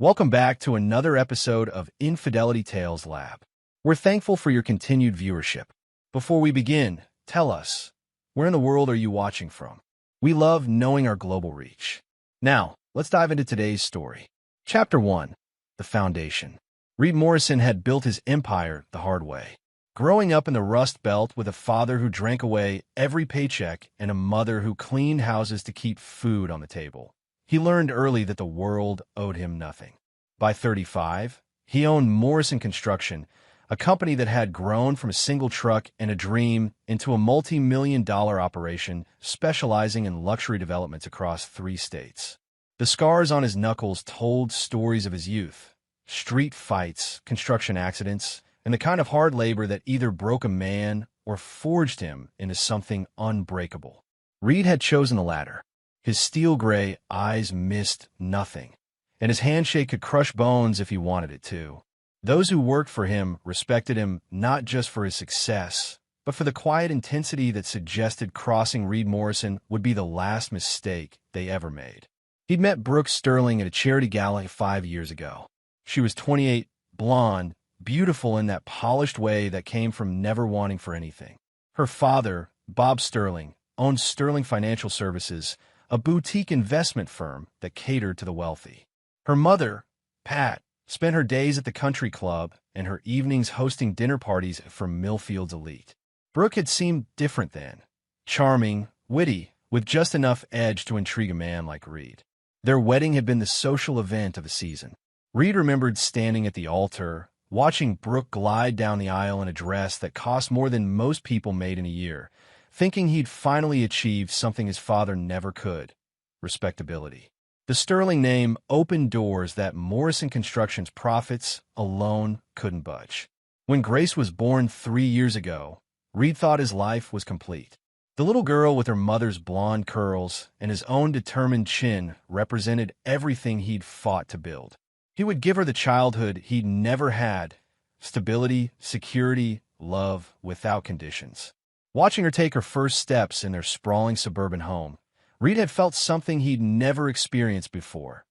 Welcome back to another episode of Infidelity Tales Lab. We're thankful for your continued viewership. Before we begin, tell us, where in the world are you watching from? We love knowing our global reach. Now, let's dive into today's story. Chapter 1. The Foundation. Reed Morrison had built his empire the hard way. Growing up in the Rust Belt with a father who drank away every paycheck and a mother who cleaned houses to keep food on the table, he learned early that the world owed him nothing. By 35, he owned Morrison Construction, a company that had grown from a single truck and a dream into a multi-million-dollar operation specializing in luxury developments across 3 states. The scars on his knuckles told stories of his youth, street fights, construction accidents, and the kind of hard labor that either broke a man or forged him into something unbreakable. Reed had chosen the latter. His steel-gray eyes missed nothing, and his handshake could crush bones if he wanted it to. Those who worked for him respected him not just for his success, but for the quiet intensity that suggested crossing Reed Morrison would be the last mistake they ever made. He'd met Brooke Sterling at a charity gala 5 years ago. She was 28, blonde, beautiful in that polished way that came from never wanting for anything. Her father, Bob Sterling, owned Sterling Financial Services, a boutique investment firm that catered to the wealthy. Her mother, Pat, spent her days at the country club and her evenings hosting dinner parties for Millfield's elite. Brooke had seemed different then. Charming, witty, with just enough edge to intrigue a man like Reed. Their wedding had been the social event of the season. Reed remembered standing at the altar, watching Brooke glide down the aisle in a dress that cost more than most people made in a year, thinking he'd finally achieved something his father never could: respectability. The Sterling name opened doors that Morrison Construction's profits alone couldn't budge. When Grace was born 3 years ago, Reed thought his life was complete. The little girl with her mother's blonde curls and his own determined chin represented everything he'd fought to build. He would give her the childhood he'd never had: stability, security, love without conditions. Watching her take her first steps in their sprawling suburban home, Reed had felt something he'd never experienced before: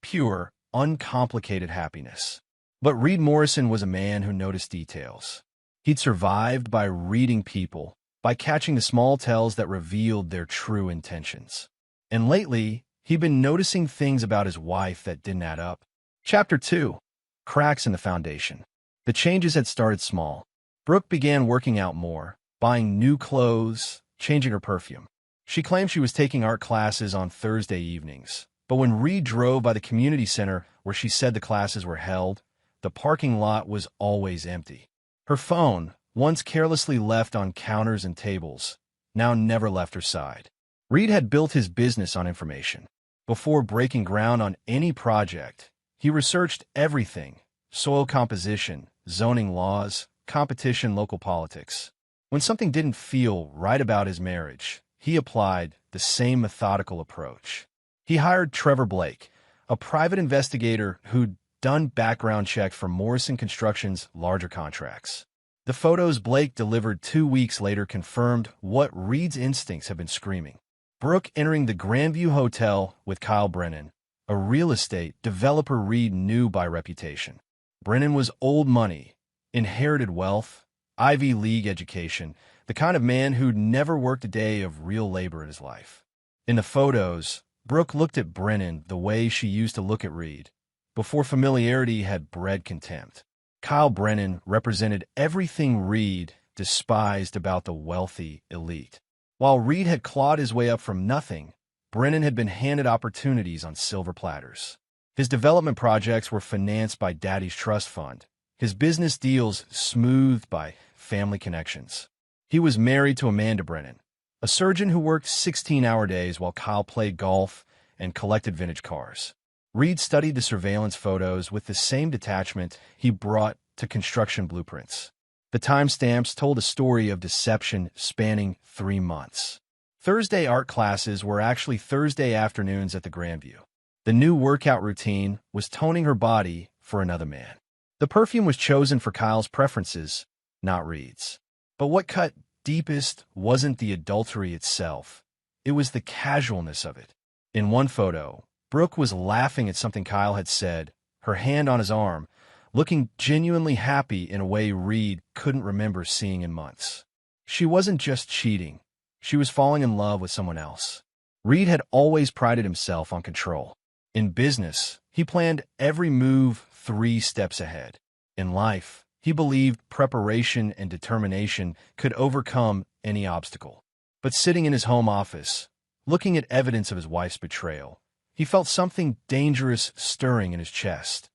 pure, uncomplicated happiness. But Reed Morrison was a man who noticed details. He'd survived by reading people, by catching the small tells that revealed their true intentions. And lately, he'd been noticing things about his wife that didn't add up. Chapter 2. Cracks in the Foundation. The changes had started small. Brooke began working out more, buying new clothes, changing her perfume. She claimed she was taking art classes on Thursday evenings, but when Reed drove by the community center where she said the classes were held, the parking lot was always empty. Her phone, once carelessly left on counters and tables, now never left her side. Reed had built his business on information. Before breaking ground on any project, he researched everything: soil composition, zoning laws, competition, local politics. When something didn't feel right about his marriage, he applied the same methodical approach. He hired Trevor Blake, a private investigator who'd done background checks for Morrison Construction's larger contracts. The photos Blake delivered 2 weeks later confirmed what Reed's instincts had been screaming. Brooke entering the Grandview Hotel with Kyle Brennan, a real estate developer Reed knew by reputation. Brennan was old money, inherited wealth, Ivy League education, the kind of man who'd never worked a day of real labor in his life. In the photos, Brooke looked at Brennan the way she used to look at Reed, before familiarity had bred contempt. Kyle Brennan represented everything Reed despised about the wealthy elite. While Reed had clawed his way up from nothing, Brennan had been handed opportunities on silver platters. His development projects were financed by Daddy's trust fund, his business deals smoothed by family connections. He was married to Amanda Brennan, a surgeon who worked 16-hour days while Kyle played golf and collected vintage cars. Reed studied the surveillance photos with the same detachment he brought to construction blueprints. The timestamps told a story of deception spanning 3 months. Thursday art classes were actually Thursday afternoons at the Grandview. The new workout routine was toning her body for another man. The perfume was chosen for Kyle's preferences, not Reed's. But what cut deepest wasn't the adultery itself. It was the casualness of it. In one photo, Brooke was laughing at something Kyle had said, her hand on his arm, looking genuinely happy in a way Reed couldn't remember seeing in months. She wasn't just cheating. She was falling in love with someone else. Reed had always prided himself on control. In business, he planned every move 3 steps ahead. In life, he believed preparation and determination could overcome any obstacle. But sitting in his home office, looking at evidence of his wife's betrayal, he felt something dangerous stirring in his chest.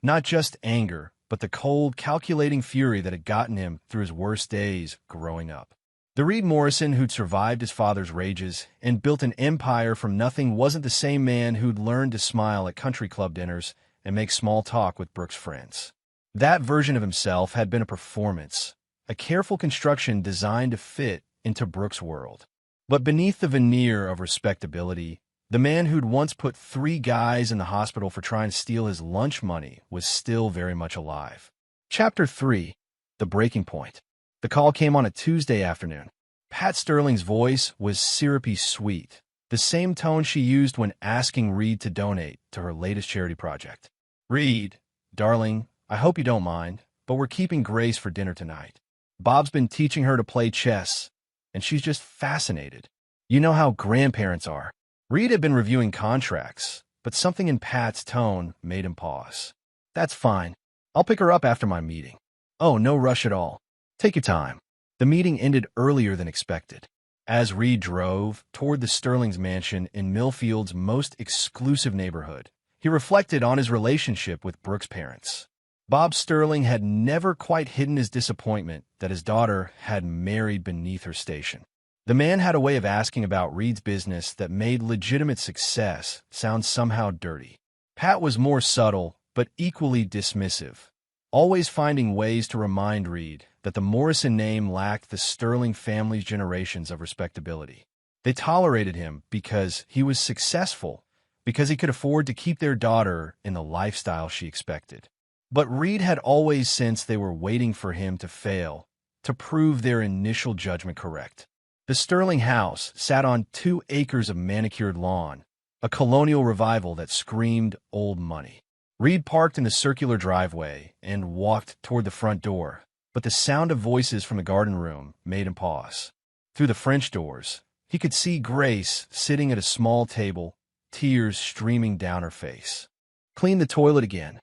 Not just anger, but the cold, calculating fury that had gotten him through his worst days growing up. The Reed Morrison who'd survived his father's rages and built an empire from nothing wasn't the same man who'd learned to smile at country club dinners and make small talk with Brooke's friends. That version of himself had been a performance, a careful construction designed to fit into Brooke's world. But beneath the veneer of respectability, the man who'd once put 3 guys in the hospital for trying to steal his lunch money was still very much alive. Chapter 3. The Breaking Point. The call came on a Tuesday afternoon. Pat Sterling's voice was syrupy sweet, the same tone she used when asking Reed to donate to her latest charity project. "Reed, darling, I hope you don't mind, but we're keeping Grace for dinner tonight. Bob's been teaching her to play chess, and she's just fascinated. You know how grandparents are." Reed had been reviewing contracts, but something in Pat's tone made him pause. "That's fine. I'll pick her up after my meeting." "Oh, no rush at all. Take your time." The meeting ended earlier than expected. As Reed drove toward the Sterling's mansion in Millfield's most exclusive neighborhood, he reflected on his relationship with Brooke's parents. Bob Sterling had never quite hidden his disappointment that his daughter had married beneath her station. The man had a way of asking about Reed's business that made legitimate success sound somehow dirty. Pat was more subtle, but equally dismissive, always finding ways to remind Reed that the Morrison name lacked the Sterling family's generations of respectability. They tolerated him because he was successful, because he could afford to keep their daughter in the lifestyle she expected. But Reed had always sensed they were waiting for him to fail, to prove their initial judgment correct. The Sterling house sat on 2 acres of manicured lawn, a colonial revival that screamed old money. Reed parked in the circular driveway and walked toward the front door, but the sound of voices from the garden room made him pause. Through the French doors, he could see Grace sitting at a small table, tears streaming down her face. "Clean the toilet again."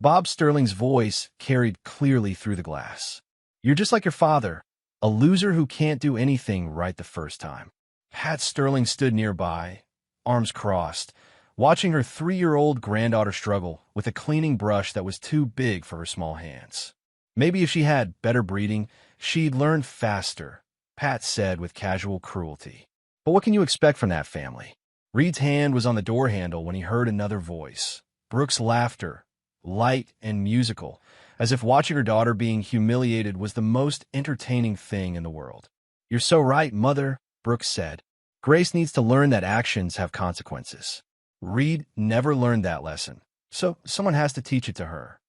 Bob Sterling's voice carried clearly through the glass. "You're just like your father, a loser who can't do anything right the first time." Pat Sterling stood nearby, arms crossed, watching her 3-year-old granddaughter struggle with a cleaning brush that was too big for her small hands. "Maybe if she had better breeding, she'd learn faster," Pat said with casual cruelty. "But what can you expect from that family?" Reed's hand was on the door handle when he heard another voice, Brooke's laughter, light and musical, as if watching her daughter being humiliated was the most entertaining thing in the world. "You're so right, Mother," Brooke said. "Grace needs to learn that actions have consequences." Reed never learned that lesson, so someone has to teach it to her.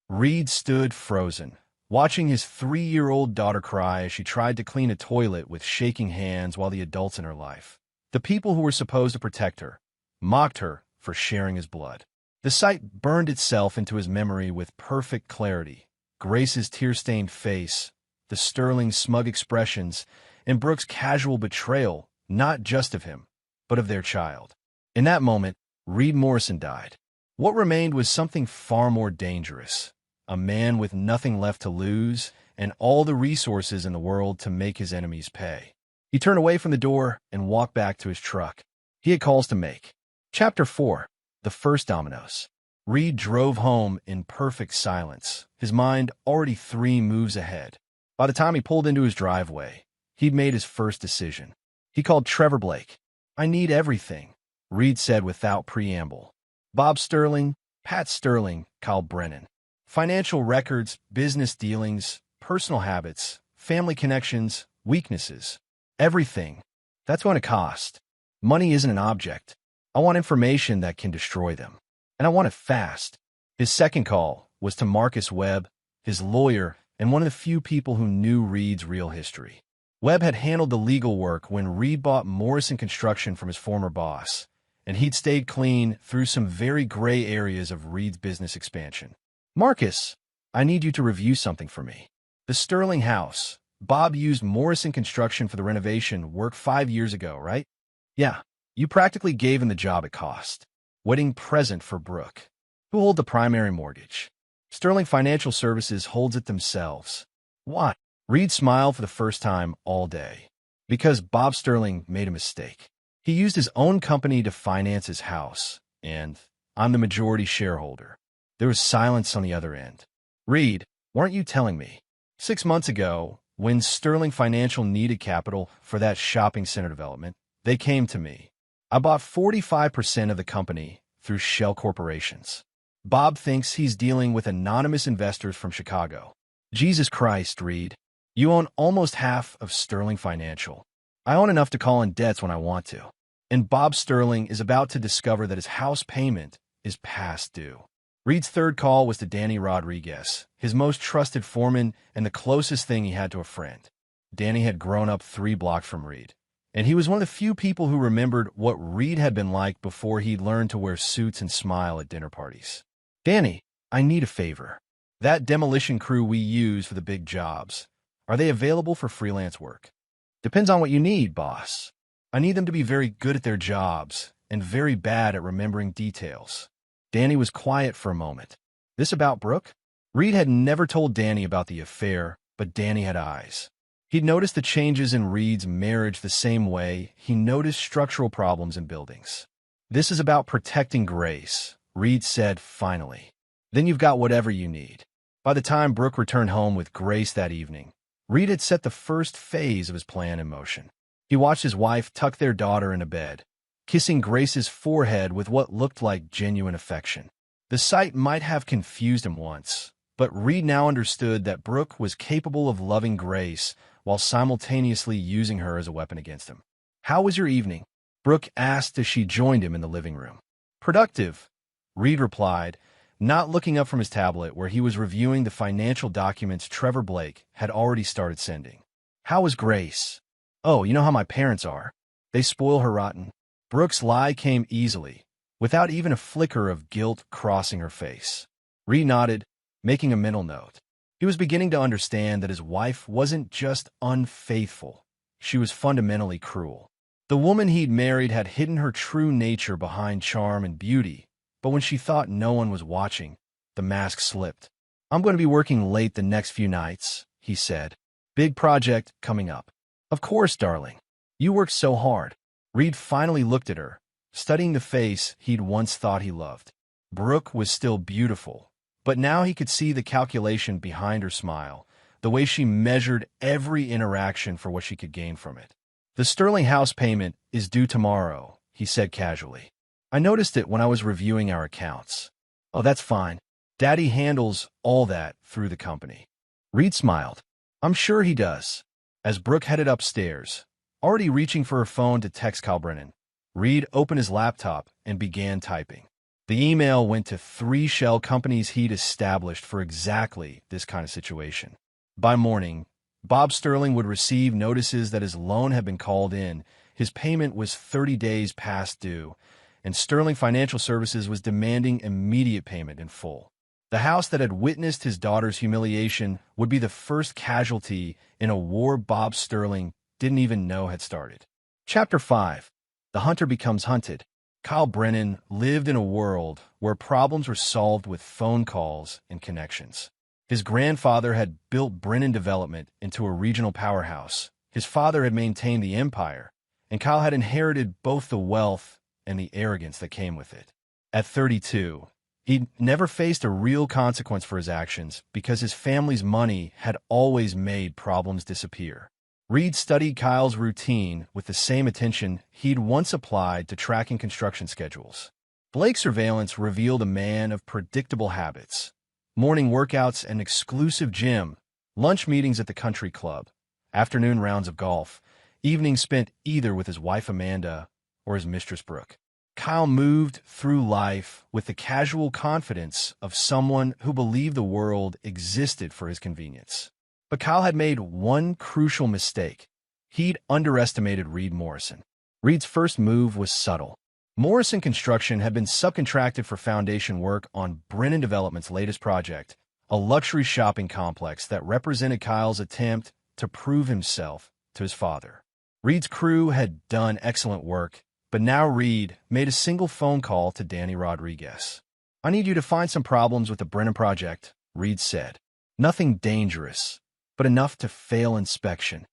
Reed stood frozen, watching his 3-year-old daughter cry as she tried to clean a toilet with shaking hands while the adults in her life, the people who were supposed to protect her, mocked her for sharing his blood. The sight burned itself into his memory with perfect clarity. Grace's tear-stained face, the Sterling's smug expressions, and Brooke's casual betrayal, not just of him, but of their child. In that moment, Reed Morrison died. What remained was something far more dangerous, a man with nothing left to lose and all the resources in the world to make his enemies pay. He turned away from the door and walked back to his truck. He had calls to make. Chapter 4. The First Dominoes. Reed drove home in perfect silence, his mind already 3 moves ahead. By the time he pulled into his driveway, he'd made his first decision. He called Trevor Blake. "I need everything," Reed said without preamble. Bob Sterling, Pat Sterling, Kyle Brennan. Financial records, business dealings, personal habits, family connections, weaknesses. Everything. That's going to cost. Money isn't an object. I want information that can destroy them. And I want it fast. His second call was to Marcus Webb, his lawyer, and one of the few people who knew Reed's real history. Webb had handled the legal work when Reed bought Morrison Construction from his former boss, and he'd stayed clean through some very gray areas of Reed's business expansion. Marcus, I need you to review something for me. The Sterling house. Bob used Morrison Construction for the renovation work 5 years ago, right? Yeah, you practically gave him the job at cost. Wedding present for Brooke. Who hold the primary mortgage? Sterling Financial Services holds it themselves. Why? Reed smiled for the first time all day. Because Bob Sterling made a mistake. He used his own company to finance his house, and I'm the majority shareholder. There was silence on the other end. Reed, weren't you telling me? 6 months ago, when Sterling Financial needed capital for that shopping center development, they came to me. I bought 45% of the company through shell corporations. Bob thinks he's dealing with anonymous investors from Chicago. Jesus Christ, Reed. You own almost half of Sterling Financial. I own enough to call in debts when I want to. And Bob Sterling is about to discover that his house payment is past due. Reed's third call was to Danny Rodriguez, his most trusted foreman and the closest thing he had to a friend. Danny had grown up 3 blocks from Reed, and he was one of the few people who remembered what Reed had been like before he'd learned to wear suits and smile at dinner parties. Danny, I need a favor. That demolition crew we use for the big jobs, are they available for freelance work? Depends on what you need, boss. I need them to be very good at their jobs and very bad at remembering details. Danny was quiet for a moment. This about Brooke? Reed had never told Danny about the affair, but Danny had eyes. He'd noticed the changes in Reed's marriage the same way he noticed structural problems in buildings. This is about protecting Grace, Reed said finally. Then you've got whatever you need. By the time Brooke returned home with Grace that evening, Reed had set the first phase of his plan in motion. He watched his wife tuck their daughter into bed, kissing Grace's forehead with what looked like genuine affection. The sight might have confused him once, but Reed now understood that Brooke was capable of loving Grace while simultaneously using her as a weapon against him. How was your evening? Brooke asked as she joined him in the living room. Productive, Reed replied, not looking up from his tablet where he was reviewing the financial documents Trevor Blake had already started sending. How was Grace? Oh, you know how my parents are. They spoil her rotten. Brooke's lie came easily, without even a flicker of guilt crossing her face. Reed nodded, making a mental note. He was beginning to understand that his wife wasn't just unfaithful, she was fundamentally cruel. The woman he'd married had hidden her true nature behind charm and beauty, but when she thought no one was watching, the mask slipped. I'm going to be working late the next few nights, he said. Big project coming up. Of course, darling. You work so hard. Reed finally looked at her, studying the face he'd once thought he loved. Brooke was still beautiful, but now he could see the calculation behind her smile, the way she measured every interaction for what she could gain from it. The Sterling house payment is due tomorrow, he said casually. I noticed it when I was reviewing our accounts. Oh, that's fine. Daddy handles all that through the company. Reed smiled. I'm sure he does. As Brooke headed upstairs, already reaching for her phone to text Kyle Brennan, Reed opened his laptop and began typing. The email went to 3 shell companies he'd established for exactly this kind of situation. By morning, Bob Sterling would receive notices that his loan had been called in, his payment was 30 days past due, and Sterling Financial Services was demanding immediate payment in full. The house that had witnessed his daughter's humiliation would be the first casualty in a war Bob Sterling didn't even know had started. Chapter 5. The Hunter Becomes Hunted. Kyle Brennan lived in a world where problems were solved with phone calls and connections. His grandfather had built Brennan Development into a regional powerhouse. His father had maintained the empire, and Kyle had inherited both the wealth and the arrogance that came with it. At 32, he'd never faced a real consequence for his actions because his family's money had always made problems disappear. Reed studied Kyle's routine with the same attention he'd once applied to tracking construction schedules. Blake's surveillance revealed a man of predictable habits. Morning workouts and exclusive gym, lunch meetings at the country club, afternoon rounds of golf, evenings spent either with his wife Amanda or his mistress Brooke. Kyle moved through life with the casual confidence of someone who believed the world existed for his convenience. But Kyle had made one crucial mistake. He'd underestimated Reed Morrison. Reed's first move was subtle. Morrison Construction had been subcontracted for foundation work on Brennan Development's latest project, a luxury shopping complex that represented Kyle's attempt to prove himself to his father. Reed's crew had done excellent work, but now Reed made a single phone call to Danny Rodriguez. "I need you to find some problems with the Brennan project," Reed said. "Nothing dangerous, but enough to fail inspection."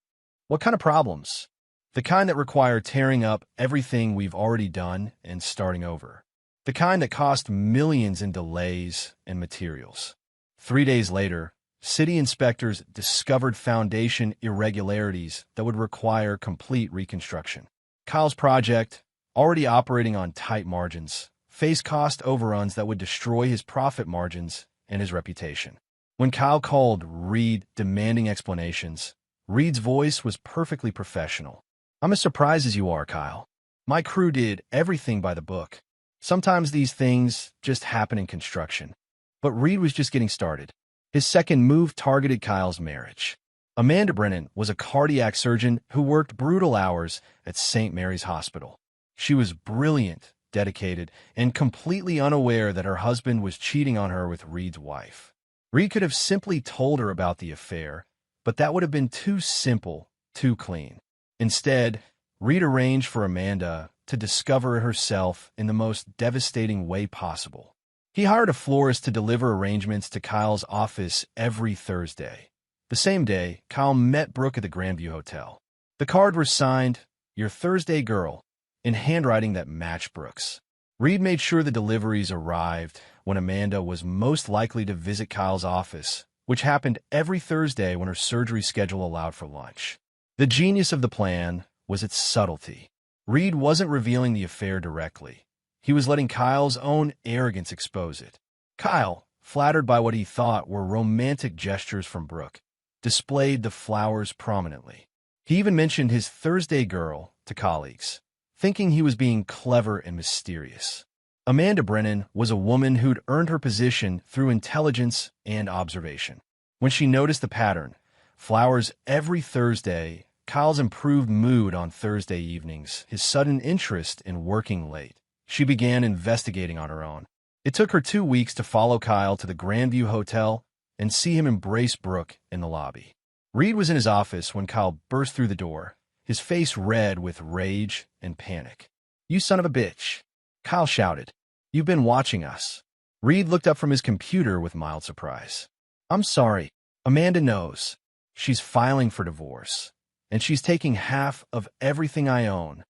"What kind of problems?" "The kind that require tearing up everything we've already done and starting over. The kind that cost millions in delays and materials." 3 days later, city inspectors discovered foundation irregularities that would require complete reconstruction. Kyle's project, already operating on tight margins, faced cost overruns that would destroy his profit margins and his reputation. When Kyle called Reed demanding explanations, Reed's voice was perfectly professional. "I'm as surprised as you are, Kyle. My crew did everything by the book. Sometimes these things just happen in construction." But Reed was just getting started. His second move targeted Kyle's marriage. Amanda Brennan was a cardiac surgeon who worked brutal hours at St. Mary's Hospital. She was brilliant, dedicated, and completely unaware that her husband was cheating on her with Reed's wife. Reed could have simply told her about the affair, but that would have been too simple, too clean. Instead, Reed arranged for Amanda to discover it herself in the most devastating way possible. He hired a florist to deliver arrangements to Kyle's office every Thursday. The same day, Kyle met Brooke at the Grandview Hotel. The card was signed, "Your Thursday Girl," in handwriting that matched Brooke's. Reed made sure the deliveries arrived when Amanda was most likely to visit Kyle's office, which happened every Thursday when her surgery schedule allowed for lunch. The genius of the plan was its subtlety. Reed wasn't revealing the affair directly. He was letting Kyle's own arrogance expose it. Kyle, flattered by what he thought were romantic gestures from Brooke, displayed the flowers prominently. He even mentioned his Thursday Girl to colleagues, thinking he was being clever and mysterious. Amanda Brennan was a woman who'd earned her position through intelligence and observation. When she noticed the pattern, flowers every Thursday, Kyle's improved mood on Thursday evenings, his sudden interest in working late, she began investigating on her own. It took her 2 weeks to follow Kyle to the Grandview Hotel and see him embrace Brooke in the lobby. Reed was in his office when Kyle burst through the door, his face red with rage and panic. "You son of a bitch!" Kyle shouted. "You've been watching us." Reed looked up from his computer with mild surprise. "I'm sorry. Amanda knows. She's filing for divorce, and she's taking half of everything I own."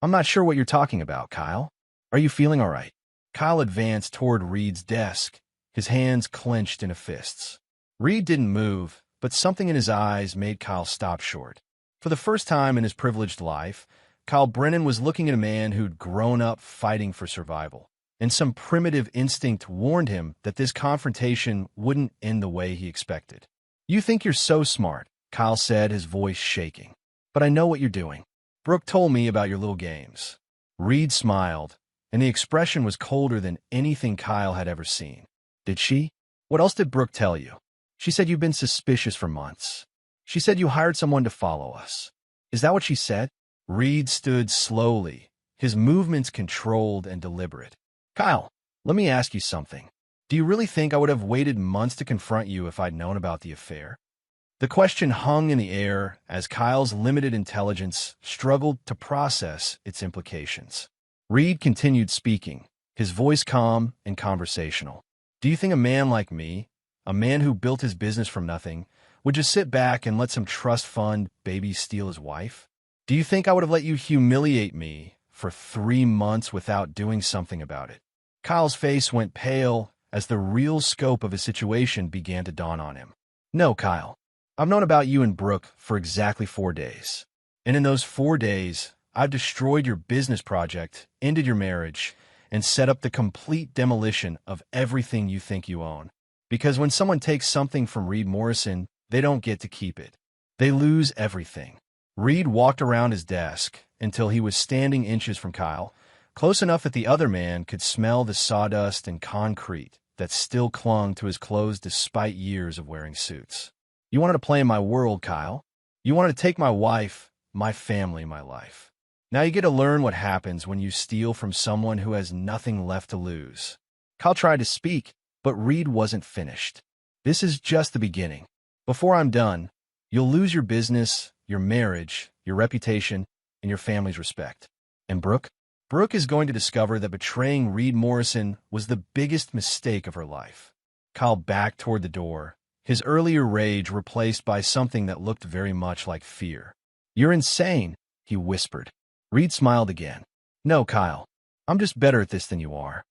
"I'm not sure what you're talking about, Kyle. Are you feeling all right?" Kyle advanced toward Reed's desk, his hands clenched into fists. Reed didn't move, but something in his eyes made Kyle stop short. For the first time in his privileged life, Kyle Brennan was looking at a man who'd grown up fighting for survival, and some primitive instinct warned him that this confrontation wouldn't end the way he expected. "You think you're so smart," Kyle said, his voice shaking. "But I know what you're doing. Brooke told me about your little games." Reed smiled, and the expression was colder than anything Kyle had ever seen. "Did she? What else did Brooke tell you?" "She said you've been suspicious for months. She said you hired someone to follow us." "Is that what she said?" Reed stood slowly, his movements controlled and deliberate. "Kyle, let me ask you something. Do you really think I would have waited months to confront you if I'd known about the affair?" The question hung in the air as Kyle's limited intelligence struggled to process its implications. Reed continued speaking, his voice calm and conversational. "Do you think a man like me, a man who built his business from nothing, would just sit back and let some trust fund baby steal his wife? Do you think I would have let you humiliate me for 3 months without doing something about it?" Kyle's face went pale as the real scope of his situation began to dawn on him. "No, Kyle. I've known about you and Brooke for exactly 4 days. And in those 4 days, I've destroyed your business project, ended your marriage, and set up the complete demolition of everything you think you own. Because when someone takes something from Reed Morrison, they don't get to keep it. They lose everything." Reed walked around his desk until he was standing inches from Kyle, close enough that the other man could smell the sawdust and concrete that still clung to his clothes despite years of wearing suits. "You wanted to play in my world, Kyle. You wanted to take my wife, my family, my life. Now you get to learn what happens when you steal from someone who has nothing left to lose. Kyle tried to speak, but Reed wasn't finished. This is just the beginning. Before I'm done, you'll lose your business, your marriage, your reputation, and your family's respect. And Brooke? Brooke is going to discover that betraying Reed Morrison was the biggest mistake of her life. Kyle backed toward the door, his earlier rage replaced by something that looked very much like fear. "You're insane," he whispered. Reed smiled again. "No, Kyle. I'm just better at this than you are."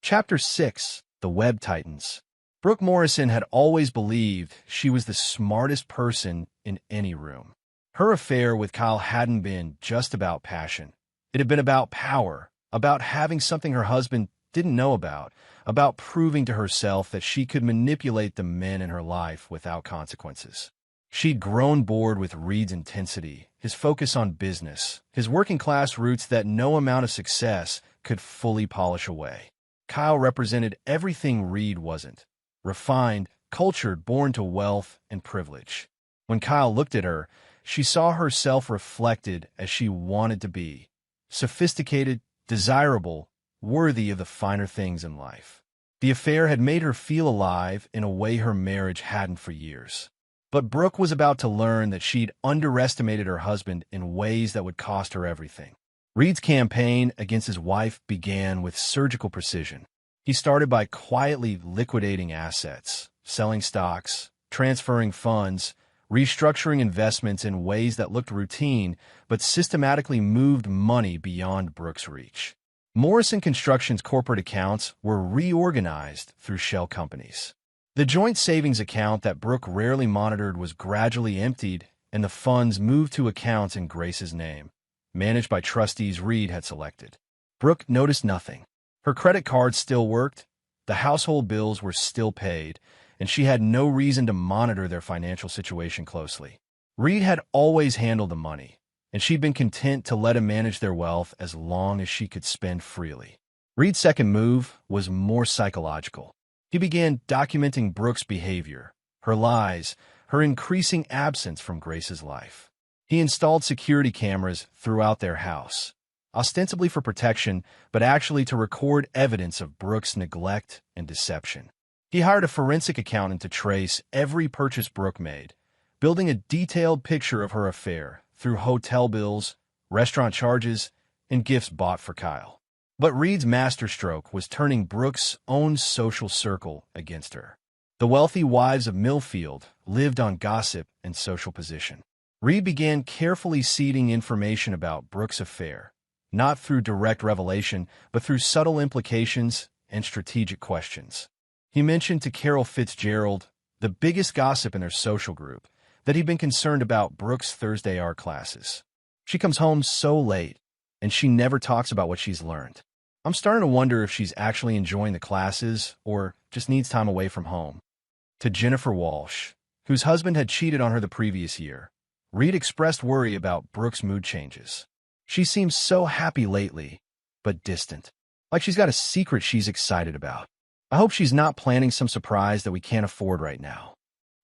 Chapter 6. The Web Titans. Brooke Morrison had always believed she was the smartest person in any room. Her affair with Kyle hadn't been just about passion. It had been about power, about having something her husband didn't know about proving to herself that she could manipulate the men in her life without consequences. She'd grown bored with Reed's intensity, his focus on business, his working-class roots that no amount of success could fully polish away. Kyle represented everything Reed wasn't: refined, cultured, born to wealth and privilege. When Kyle looked at her, she saw herself reflected as she wanted to be: sophisticated, desirable, worthy of the finer things in life. The affair had made her feel alive in a way her marriage hadn't for years. But Brooke was about to learn that she'd underestimated her husband in ways that would cost her everything. Reed's campaign against his wife began with surgical precision. He started by quietly liquidating assets, selling stocks, transferring funds, restructuring investments in ways that looked routine but systematically moved money beyond Brooke's reach. Morrison Construction's corporate accounts were reorganized through shell companies. The joint savings account that Brooke rarely monitored was gradually emptied, and the funds moved to accounts in Grace's name, managed by trustees Reed had selected. Brooke noticed nothing. Her credit cards still worked, the household bills were still paid, and she had no reason to monitor their financial situation closely. Reed had always handled the money, and she'd been content to let him manage their wealth as long as she could spend freely. Reed's second move was more psychological. He began documenting Brooke's behavior, her lies, her increasing absence from Grace's life. He installed security cameras throughout their house, ostensibly for protection, but actually to record evidence of Brooke's neglect and deception. He hired a forensic accountant to trace every purchase Brooke made, building a detailed picture of her affair through hotel bills, restaurant charges, and gifts bought for Kyle. But Reed's masterstroke was turning Brooke's own social circle against her. The wealthy wives of Millfield lived on gossip and social position. Reed began carefully seeding information about Brooke's affair, not through direct revelation, but through subtle implications and strategic questions. He mentioned to Carol Fitzgerald, the biggest gossip in their social group, that he'd been concerned about Brooke's Thursday art classes. "She comes home so late, and she never talks about what she's learned. I'm starting to wonder if she's actually enjoying the classes or just needs time away from home." To Jennifer Walsh, whose husband had cheated on her the previous year, Reed expressed worry about Brooke's mood changes. "She seems so happy lately, but distant. Like she's got a secret she's excited about. I hope she's not planning some surprise that we can't afford right now."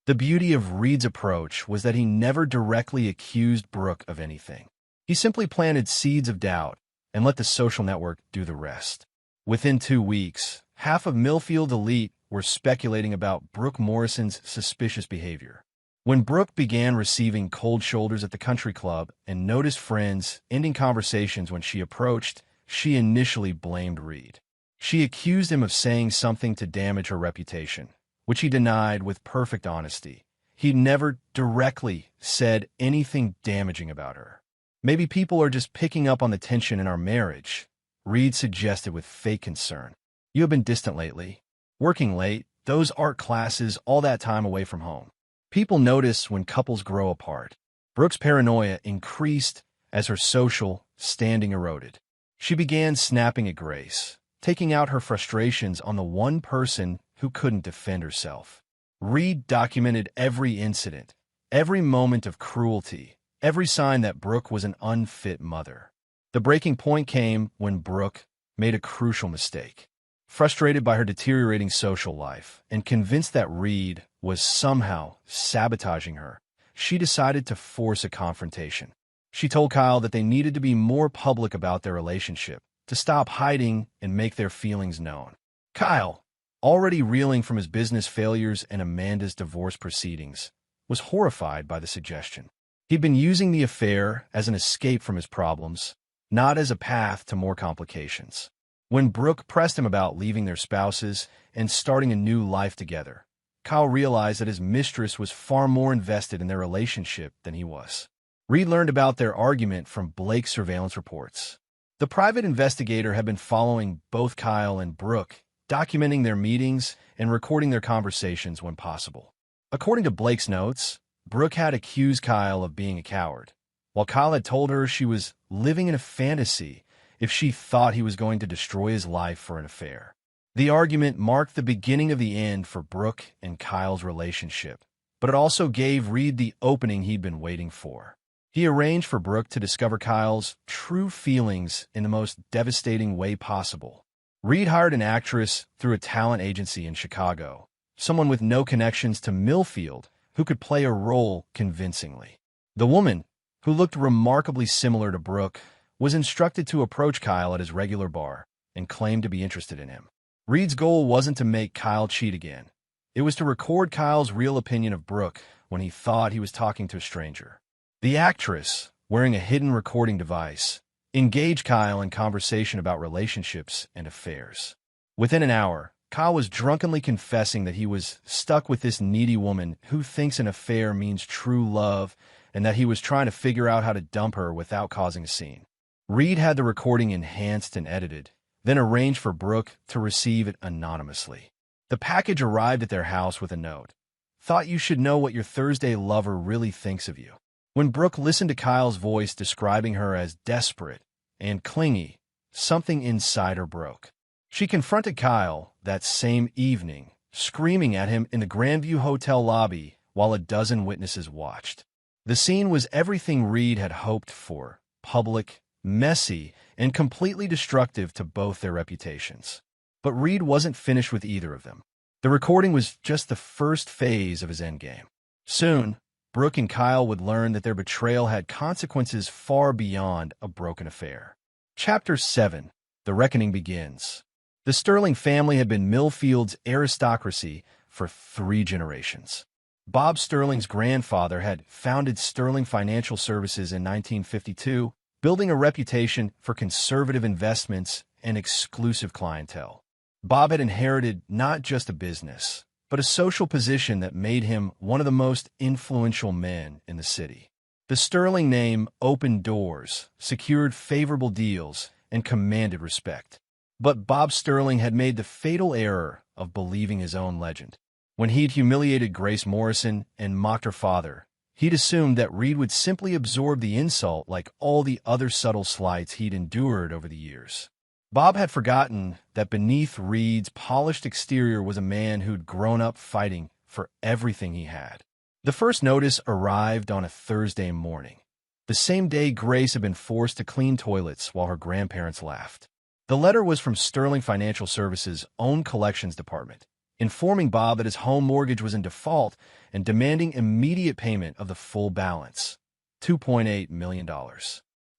The beauty of Reed's approach was that he never directly accused Brooke of anything. He simply planted seeds of doubt and let the social network do the rest. Within 2 weeks, half of Millfield elite were speculating about Brooke Morrison's suspicious behavior. When Brooke began receiving cold shoulders at the country club and noticed friends ending conversations when she approached, she initially blamed Reed. She accused him of saying something to damage her reputation, which he denied with perfect honesty. He never directly said anything damaging about her. "Maybe people are just picking up on the tension in our marriage," Reed suggested with fake concern. "You have been distant lately. Working late, those art classes, all that time away from home. People notice when couples grow apart." Brooke's paranoia increased as her social standing eroded. She began snapping at Grace, taking out her frustrations on the one person who couldn't defend herself. Reed documented every incident, every moment of cruelty, every sign that Brooke was an unfit mother. The breaking point came when Brooke made a crucial mistake. Frustrated by her deteriorating social life and convinced that Reed was somehow sabotaging her, she decided to force a confrontation. She told Kyle that they needed to be more public about their relationship, to stop hiding and make their feelings known. Kyle, already reeling from his business failures and Amanda's divorce proceedings, was horrified by the suggestion. He'd been using the affair as an escape from his problems, not as a path to more complications. When Brooke pressed him about leaving their spouses and starting a new life together, Kyle realized that his mistress was far more invested in their relationship than he was. Reed learned about their argument from Blake's surveillance reports. The private investigator had been following both Kyle and Brooke, documenting their meetings and recording their conversations when possible. According to Blake's notes, Brooke had accused Kyle of being a coward, while Kyle had told her she was living in a fantasy if she thought he was going to destroy his life for an affair. The argument marked the beginning of the end for Brooke and Kyle's relationship, but it also gave Reed the opening he'd been waiting for. He arranged for Brooke to discover Kyle's true feelings in the most devastating way possible. Reed hired an actress through a talent agency in Chicago, someone with no connections to Millfield who could play a role convincingly. The woman, who looked remarkably similar to Brooke, was instructed to approach Kyle at his regular bar and claimed to be interested in him. Reed's goal wasn't to make Kyle cheat again. It was to record Kyle's real opinion of Brooke when he thought he was talking to a stranger. The actress, wearing a hidden recording device, engaged Kyle in conversation about relationships and affairs. Within an hour, Kyle was drunkenly confessing that he was stuck with this needy woman who thinks an affair means true love and that he was trying to figure out how to dump her without causing a scene. Reed had the recording enhanced and edited, then arranged for Brooke to receive it anonymously. The package arrived at their house with a note. "Thought you should know what your Thursday lover really thinks of you." When Brooke listened to Kyle's voice describing her as desperate and clingy, something inside her broke. She confronted Kyle that same evening, screaming at him in the Grandview Hotel lobby while a dozen witnesses watched. The scene was everything Reed had hoped for: public, messy, and completely destructive to both their reputations. But Reed wasn't finished with either of them. The recording was just the first phase of his endgame. Soon, Brooke and Kyle would learn that their betrayal had consequences far beyond a broken affair. Chapter 7. The Reckoning Begins. The Sterling family had been Millfield's aristocracy for 3 generations. Bob Sterling's grandfather had founded Sterling Financial Services in 1952, building a reputation for conservative investments and exclusive clientele. Bob had inherited not just a business, but a social position that made him one of the most influential men in the city. The Sterling name opened doors, secured favorable deals, and commanded respect. But Bob Sterling had made the fatal error of believing his own legend. When he'd humiliated Grace Morrison and mocked her father, he'd assumed that Reed would simply absorb the insult like all the other subtle slights he'd endured over the years. Bob had forgotten that beneath Reed's polished exterior was a man who'd grown up fighting for everything he had. The first notice arrived on a Thursday morning, the same day Grace had been forced to clean toilets while her grandparents laughed. The letter was from Sterling Financial Services' own collections department, informing Bob that his home mortgage was in default and demanding immediate payment of the full balance, $2.8 million.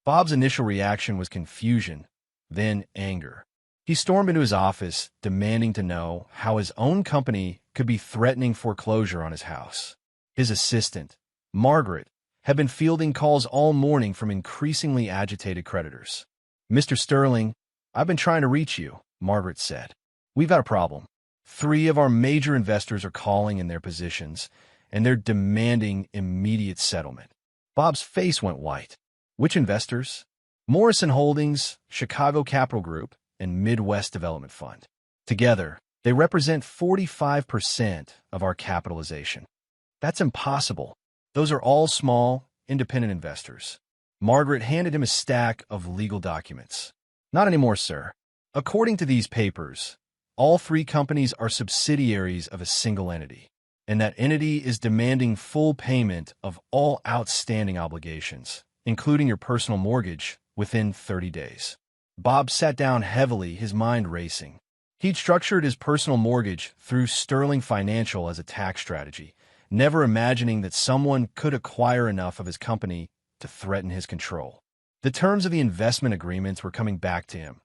Bob's initial reaction was confusion, then anger. He stormed into his office, demanding to know how his own company could be threatening foreclosure on his house. His assistant, Margaret, had been fielding calls all morning from increasingly agitated creditors. "Mr. Sterling, I've been trying to reach you," Margaret said. "We've got a problem. 3 of our major investors are calling in their positions, and they're demanding immediate settlement." Bob's face went white. "Which investors?" "Morrison Holdings, Chicago Capital Group, and Midwest Development Fund. Together, they represent 45% of our capitalization." "That's impossible. Those are all small, independent investors." Margaret handed him a stack of legal documents. "Not anymore, sir. According to these papers, all 3 companies are subsidiaries of a single entity, and that entity is demanding full payment of all outstanding obligations, including your personal mortgage, within 30 days. Bob sat down heavily, his mind racing. He'd structured his personal mortgage through Sterling Financial as a tax strategy, never imagining that someone could acquire enough of his company to threaten his control. The terms of the investment agreements were coming back to him.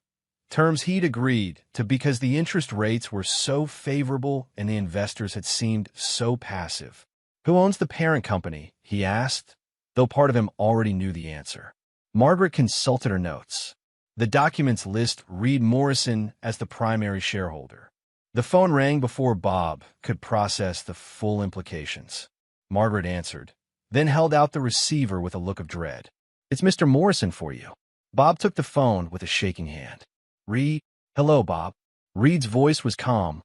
Terms he'd agreed to because the interest rates were so favorable and the investors had seemed so passive. "Who owns the parent company?" he asked, though part of him already knew the answer. Margaret consulted her notes. The documents list Reed Morrison as the primary shareholder. The phone rang before Bob could process the full implications. Margaret answered, then held out the receiver with a look of dread. "It's Mr. Morrison for you." Bob took the phone with a shaking hand. "Reed?" "Hello, Bob." Reed's voice was calm,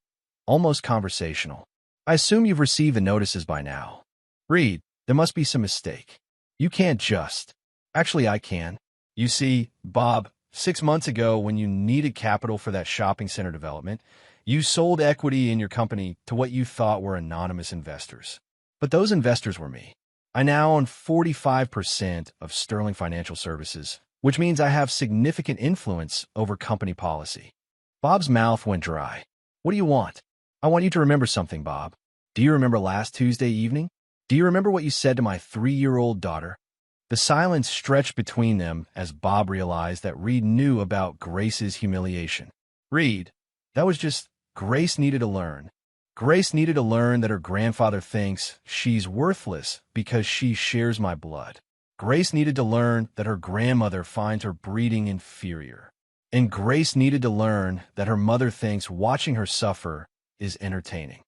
almost conversational. "I assume you've received the notices by now." "Reed, there must be some mistake. You can't just—" "Actually, I can. You see, Bob, 6 months ago when you needed capital for that shopping center development, you sold equity in your company to what you thought were anonymous investors. But those investors were me. I now own 45% of Sterling Financial Services, which means I have significant influence over company policy." Bob's mouth went dry. "What do you want?" "I want you to remember something, Bob. Do you remember last Tuesday evening? Do you remember what you said to my 3-year-old daughter?" The silence stretched between them as Bob realized that Reed knew about Grace's humiliation. "Reed, that was just— Grace needed to learn. Grace needed to learn that her grandfather thinks she's worthless because she shares my blood. Grace needed to learn that her grandmother finds her breeding inferior. And Grace needed to learn that her mother thinks watching her suffer is entertaining."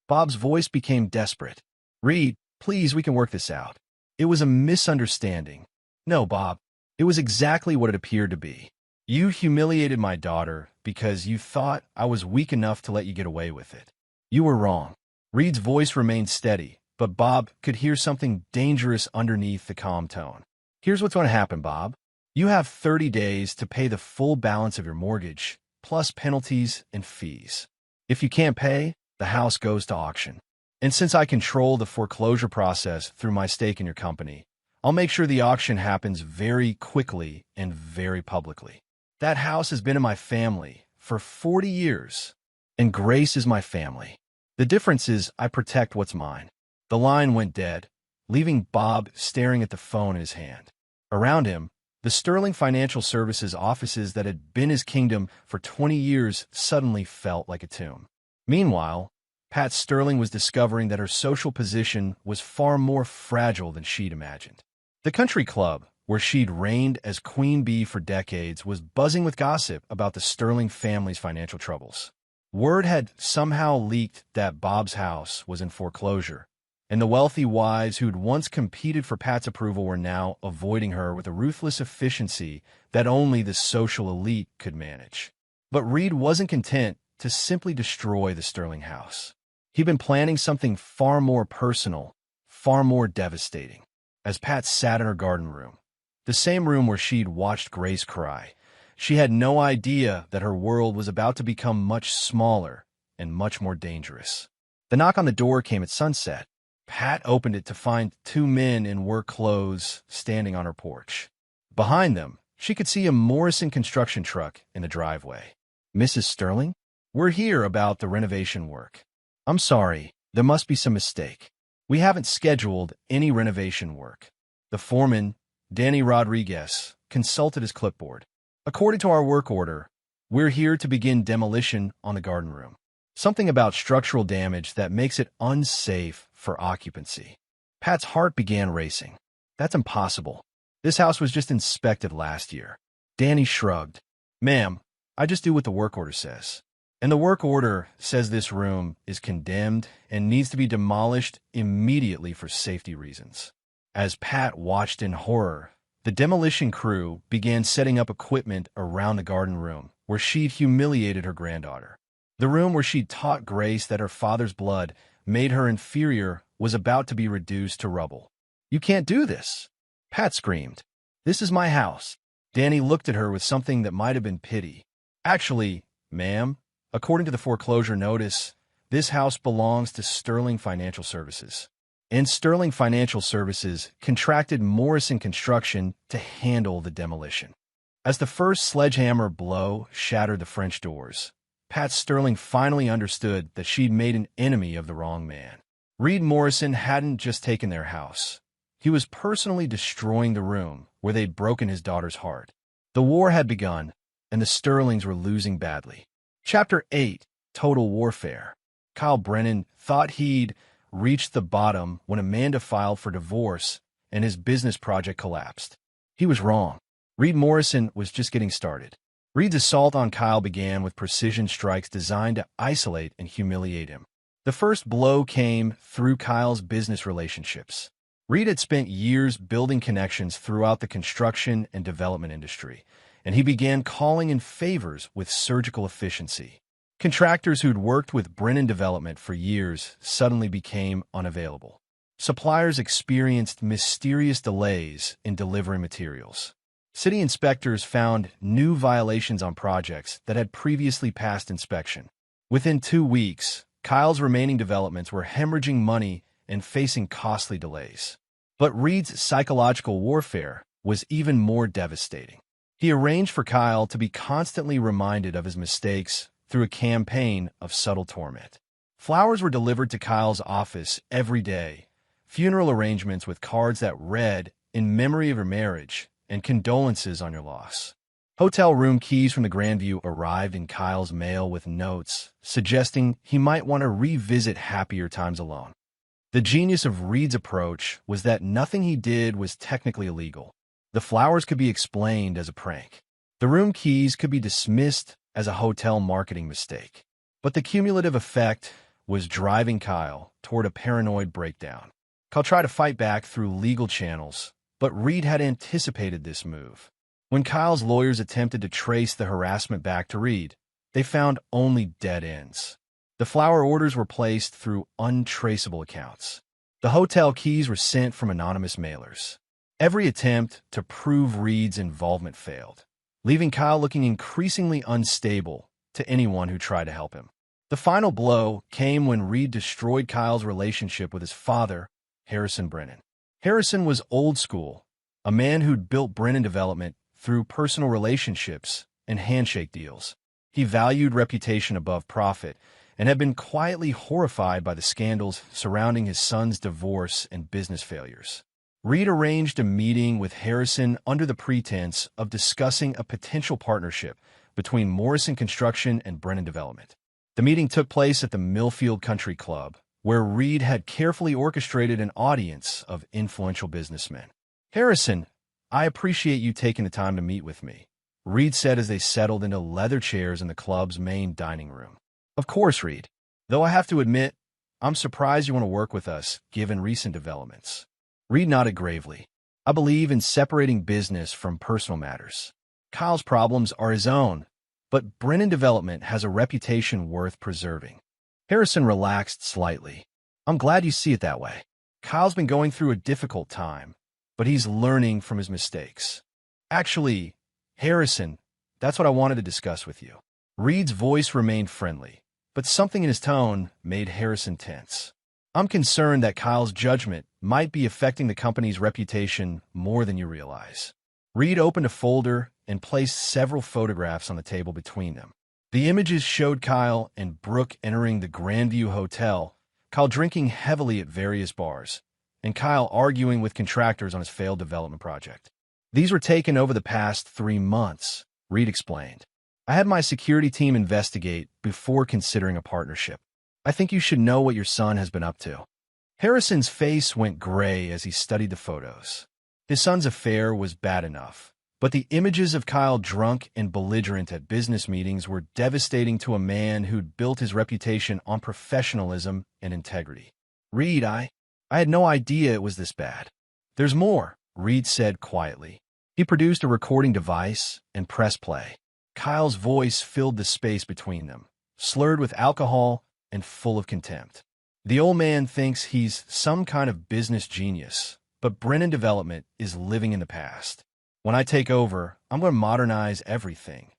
Bob's voice became desperate. "Reed, please, we can work this out. It was a misunderstanding." "No, Bob. It was exactly what it appeared to be. You humiliated my daughter because you thought I was weak enough to let you get away with it. You were wrong." Reed's voice remained steady, but Bob could hear something dangerous underneath the calm tone. "Here's what's going to happen, Bob. You have 30 days to pay the full balance of your mortgage, plus penalties and fees. If you can't pay, the house goes to auction. And since I control the foreclosure process through my stake in your company, I'll make sure the auction happens very quickly and very publicly. That house has been in my family for 40 years, and Grace is my family. The difference is I protect what's mine." The line went dead, leaving Bob staring at the phone in his hand. Around him, the Sterling Financial Services offices that had been his kingdom for 20 years suddenly felt like a tomb. Meanwhile, Pat Sterling was discovering that her social position was far more fragile than she'd imagined. The country club, where she'd reigned as queen bee for decades, was buzzing with gossip about the Sterling family's financial troubles. Word had somehow leaked that Bob's house was in foreclosure, and the wealthy wives who'd once competed for Pat's approval were now avoiding her with a ruthless efficiency that only the social elite could manage. But Reed wasn't content to simply destroy the Sterling house. He'd been planning something far more personal, far more devastating. As Pat sat in her garden room, the same room where she'd watched Grace cry, she had no idea that her world was about to become much smaller and much more dangerous. The knock on the door came at sunset. Pat opened it to find 2 men in work clothes standing on her porch. Behind them, she could see a Morrison construction truck in the driveway. "Mrs. Sterling? We're here about the renovation work." "I'm sorry, there must be some mistake. We haven't scheduled any renovation work." The foreman, Danny Rodriguez, consulted his clipboard. "According to our work order, we're here to begin demolition on the garden room. Something about structural damage that makes it unsafe for occupancy." Pat's heart began racing. "That's impossible. This house was just inspected last year." Danny shrugged. "Ma'am, I just do what the work order says. And the work order says this room is condemned and needs to be demolished immediately for safety reasons." As Pat watched in horror, the demolition crew began setting up equipment around the garden room where she'd humiliated her granddaughter. The room where she'd taught Grace that her father's blood made her inferior was about to be reduced to rubble. "You can't do this!" Pat screamed. "This is my house." Danny looked at her with something that might have been pity. "Actually, ma'am, according to the foreclosure notice, this house belongs to Sterling Financial Services. And Sterling Financial Services contracted Morrison Construction to handle the demolition." As the first sledgehammer blow shattered the French doors, Pat Sterling finally understood that she'd made an enemy of the wrong man. Reed Morrison hadn't just taken their house. He was personally destroying the room where they'd broken his daughter's heart. The war had begun, and the Sterlings were losing badly. Chapter 8, Total Warfare. Kyle Brennan thought he'd reached the bottom when Amanda filed for divorce and his business project collapsed. He was wrong. Reed Morrison was just getting started. Reed's assault on Kyle began with precision strikes designed to isolate and humiliate him. The first blow came through Kyle's business relationships. Reed had spent years building connections throughout the construction and development industry, and he began calling in favors with surgical efficiency. Contractors who'd worked with Brennan Development for years suddenly became unavailable. Suppliers experienced mysterious delays in delivering materials. City inspectors found new violations on projects that had previously passed inspection. Within 2 weeks, Kyle's remaining developments were hemorrhaging money and facing costly delays. But Reed's psychological warfare was even more devastating. He arranged for Kyle to be constantly reminded of his mistakes through a campaign of subtle torment. Flowers were delivered to Kyle's office every day, funeral arrangements with cards that read, "In memory of your marriage," and "Condolences on your loss." Hotel room keys from the Grandview arrived in Kyle's mail with notes suggesting he might want to revisit happier times alone. The genius of Reed's approach was that nothing he did was technically illegal. The flowers could be explained as a prank. The room keys could be dismissed as a hotel marketing mistake. But the cumulative effect was driving Kyle toward a paranoid breakdown. Kyle tried to fight back through legal channels, but Reed had anticipated this move. When Kyle's lawyers attempted to trace the harassment back to Reed, they found only dead ends. The flower orders were placed through untraceable accounts. The hotel keys were sent from anonymous mailers. Every attempt to prove Reed's involvement failed, leaving Kyle looking increasingly unstable to anyone who tried to help him. The final blow came when Reed destroyed Kyle's relationship with his father, Harrison Brennan. Harrison was old school, a man who'd built Brennan Development through personal relationships and handshake deals. He valued reputation above profit and had been quietly horrified by the scandals surrounding his son's divorce and business failures. Reed arranged a meeting with Harrison under the pretense of discussing a potential partnership between Morrison Construction and Brennan Development. The meeting took place at the Millfield Country Club, where Reed had carefully orchestrated an audience of influential businessmen. "Harrison, I appreciate you taking the time to meet with me," Reed said as they settled into leather chairs in the club's main dining room. "Of course, Reed. Though I have to admit, I'm surprised you want to work with us, given recent developments." Reed nodded gravely. "I believe in separating business from personal matters. Kyle's problems are his own, but Brennan Development has a reputation worth preserving." Harrison relaxed slightly. "I'm glad you see it that way. Kyle's been going through a difficult time, but he's learning from his mistakes. Actually, Harrison, that's what I wanted to discuss with you." Reed's voice remained friendly, but something in his tone made Harrison tense. "I'm concerned that Kyle's judgment might be affecting the company's reputation more than you realize." Reed opened a folder and placed several photographs on the table between them. The images showed Kyle and Brooke entering the Grandview Hotel, Kyle drinking heavily at various bars, and Kyle arguing with contractors on his failed development project. "These were taken over the past 3 months," Reed explained. "I had my security team investigate before considering a partnership. I think you should know what your son has been up to." Harrison's face went gray as he studied the photos. His son's affair was bad enough, but the images of Kyle drunk and belligerent at business meetings were devastating to a man who'd built his reputation on professionalism and integrity. "Reed, I had no idea it was this bad." "There's more," Reed said quietly. He produced a recording device and pressed play. Kyle's voice filled the space between them, slurred with alcohol and full of contempt. "The old man thinks he's some kind of business genius, but Brennan Development is living in the past. When I take over, I'm going to modernize everything.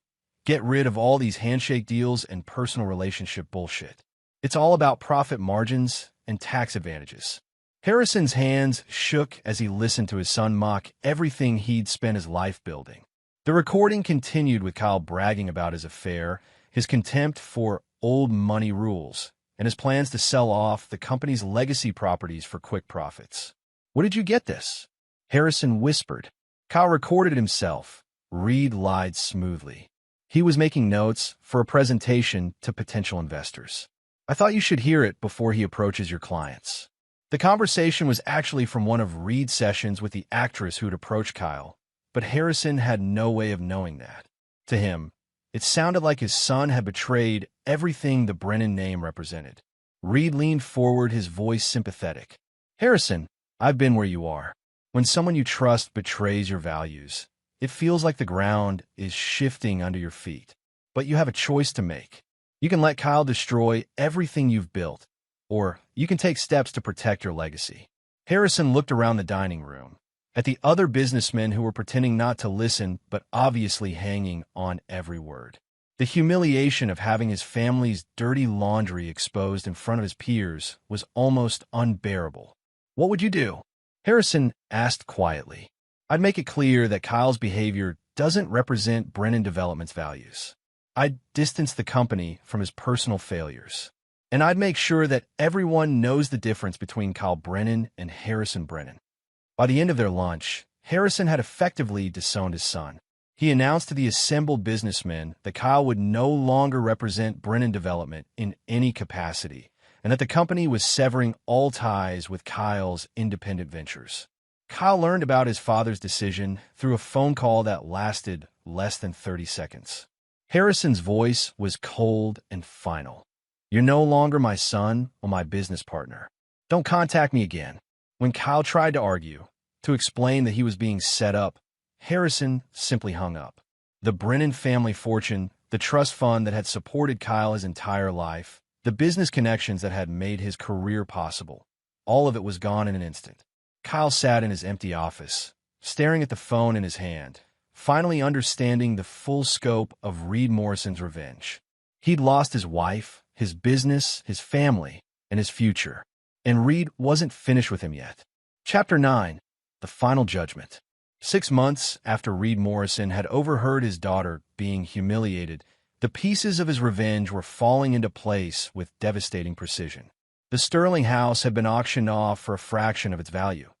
Get rid of all these handshake deals and personal relationship bullshit. It's all about profit margins and tax advantages." Harrison's hands shook as he listened to his son mock everything he'd spent his life building. The recording continued with Kyle bragging about his affair, his contempt for old money rules, and his plans to sell off the company's legacy properties for quick profits. Where did you get this? Harrison whispered. Kyle recorded himself. Reed lied smoothly. He was making notes for a presentation to potential investors. I thought you should hear it before he approaches your clients. The conversation was actually from one of Reed's sessions with the actress who'd approached Kyle, but Harrison had no way of knowing that. To him, it sounded like his son had betrayed everything the Brennan name represented. Reed leaned forward, his voice sympathetic. Harrison, I've been where you are. When someone you trust betrays your values, it feels like the ground is shifting under your feet. But you have a choice to make. You can let Kyle destroy everything you've built, or you can take steps to protect your legacy. Harrison looked around the dining room, at the other businessmen who were pretending not to listen but obviously hanging on every word. The humiliation of having his family's dirty laundry exposed in front of his peers was almost unbearable. What would you do? Harrison asked quietly. I'd make it clear that Kyle's behavior doesn't represent Brennan Development's values. I'd distance the company from his personal failures. And I'd make sure that everyone knows the difference between Kyle Brennan and Harrison Brennan. By the end of their lunch, Harrison had effectively disowned his son. He announced to the assembled businessmen that Kyle would no longer represent Brennan Development in any capacity, and that the company was severing all ties with Kyle's independent ventures. Kyle learned about his father's decision through a phone call that lasted less than 30 seconds. Harrison's voice was cold and final. You're no longer my son or my business partner. Don't contact me again. When Kyle tried to argue, to explain that he was being set up, Harrison simply hung up. The Brennan family fortune, the trust fund that had supported Kyle his entire life, the business connections that had made his career possible, all of it was gone in an instant. Kyle sat in his empty office, staring at the phone in his hand, finally understanding the full scope of Reed Morrison's revenge. He'd lost his wife, his business, his family, and his future. And Reed wasn't finished with him yet. Chapter 9. The Final Judgment. 6 months after Reed Morrison had overheard his daughter being humiliated, the pieces of his revenge were falling into place with devastating precision. The Sterling house had been auctioned off for a fraction of its value,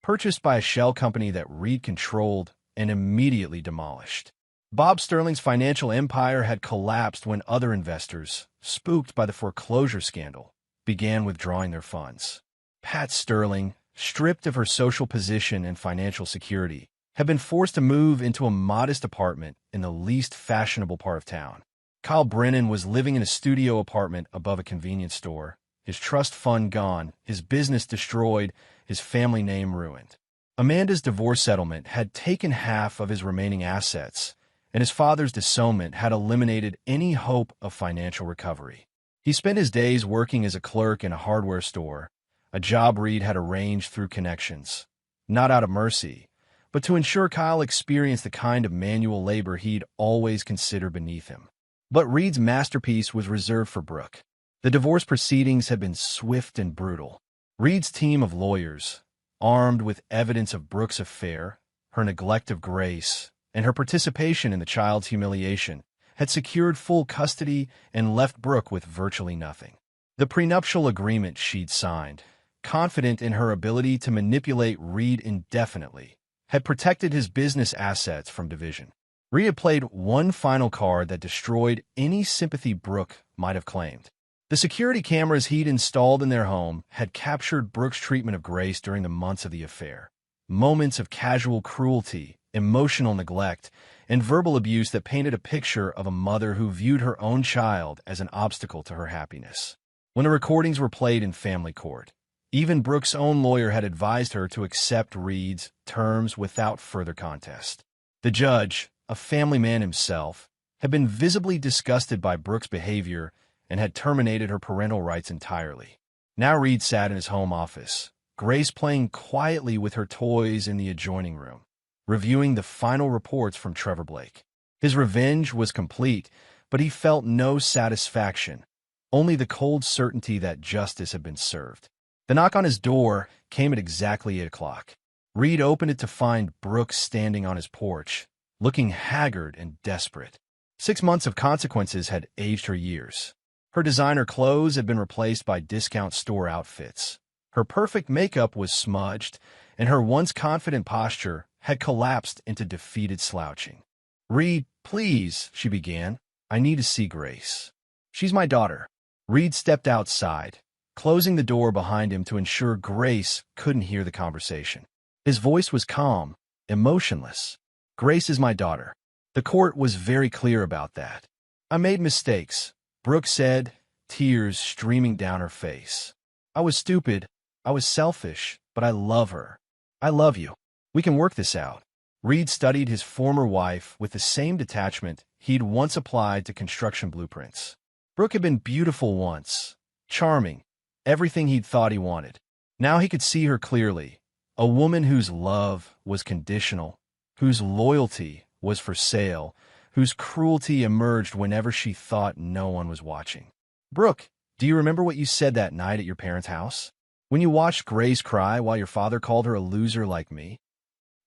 purchased by a shell company that Reed controlled and immediately demolished. Bob Sterling's financial empire had collapsed when other investors, spooked by the foreclosure scandal, began withdrawing their funds. Pat Sterling, stripped of her social position and financial security, had been forced to move into a modest apartment in the least fashionable part of town. Kyle Brennan was living in a studio apartment above a convenience store, his trust fund gone, his business destroyed, his family name ruined. Amanda's divorce settlement had taken half of his remaining assets, and his father's disownment had eliminated any hope of financial recovery. He spent his days working as a clerk in a hardware store, a job Reed had arranged through connections, not out of mercy, but to ensure Kyle experienced the kind of manual labor he'd always considered beneath him. But Reed's masterpiece was reserved for Brooke. The divorce proceedings had been swift and brutal. Reed's team of lawyers, armed with evidence of Brooke's affair, her neglect of Grace, and her participation in the child's humiliation, had secured full custody and left Brooke with virtually nothing. The prenuptial agreement she'd signed, confident in her ability to manipulate Reed indefinitely, had protected his business assets from division. Reed had played one final card that destroyed any sympathy Brooke might have claimed. The security cameras he'd installed in their home had captured Brooke's treatment of Grace during the months of the affair. Moments of casual cruelty, emotional neglect, and verbal abuse that painted a picture of a mother who viewed her own child as an obstacle to her happiness. When the recordings were played in family court, even Brooke's own lawyer had advised her to accept Reed's terms without further contest. The judge, a family man himself, had been visibly disgusted by Brooke's behavior and had terminated her parental rights entirely. Now Reed sat in his home office, Grace playing quietly with her toys in the adjoining room, reviewing the final reports from Trevor Blake. His revenge was complete, but he felt no satisfaction, only the cold certainty that justice had been served. The knock on his door came at exactly 8 o'clock. Reed opened it to find Brooke standing on his porch, looking haggard and desperate. 6 months of consequences had aged her years. Her designer clothes had been replaced by discount store outfits. Her perfect makeup was smudged, and her once confident posture had collapsed into defeated slouching. "Reed, please," she began. "I need to see Grace. She's my daughter." Reed stepped outside, closing the door behind him to ensure Grace couldn't hear the conversation. His voice was calm, emotionless. "Grace is my daughter. The court was very clear about that. I made mistakes," Brooke said, tears streaming down her face. "I was stupid. I was selfish, but I love her. I love you. We can work this out." Reed studied his former wife with the same detachment he'd once applied to construction blueprints. Brooke had been beautiful once, charming, everything he'd thought he wanted. Now he could see her clearly, a woman whose love was conditional, whose loyalty was for sale, whose cruelty emerged whenever she thought no one was watching. "Brooke, do you remember what you said that night at your parents' house? When you watched Grace cry while your father called her a loser like me?"